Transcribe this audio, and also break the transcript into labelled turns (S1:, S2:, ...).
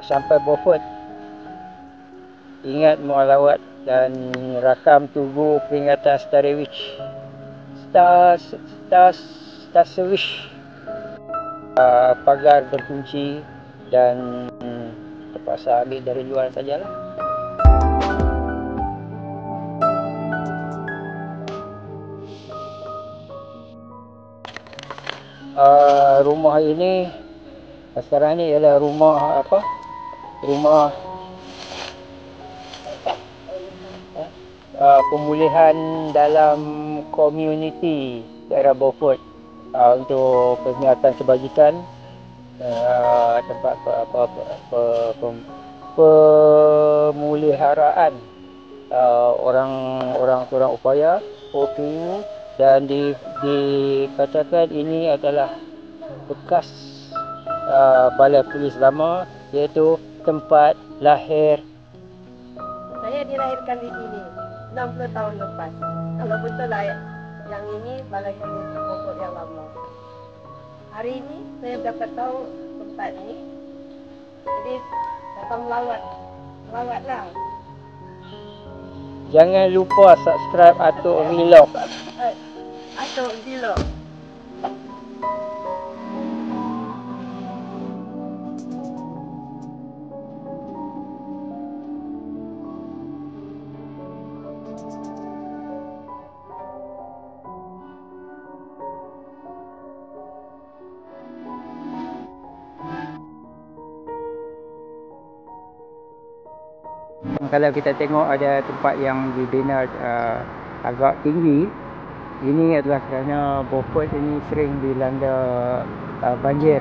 S1: sampai Beaufort. Ingat mualawat dan rakam tugu peringatan Starsewich. Pagar berkunci dan terpaksa ambil dari luar sajalah. Rumah ini sekarang ni ialah rumah apa? Rumah pemulihan dalam komuniti daerah Beaufort untuk kegiatan kebajikan, tempat pemeliharaan orang upaya OPU, dan dikatakan ini adalah bekas balai polis lama, iaitu tempat lahir.
S2: Saya dilahirkan di sini 60 tahun lepas. Kalau betul lah yang ini balai polis Beaufort yang lama. Hari ini saya dapat tahu tempat ni, jadi datang melawatlah.
S1: Jangan lupa subscribe Atuk Vlog.
S2: Atuk Vlog.
S1: Kalau kita tengok ada tempat yang dibina agak tinggi, ini adalah kerana Beaufort ini sering dilanda banjir.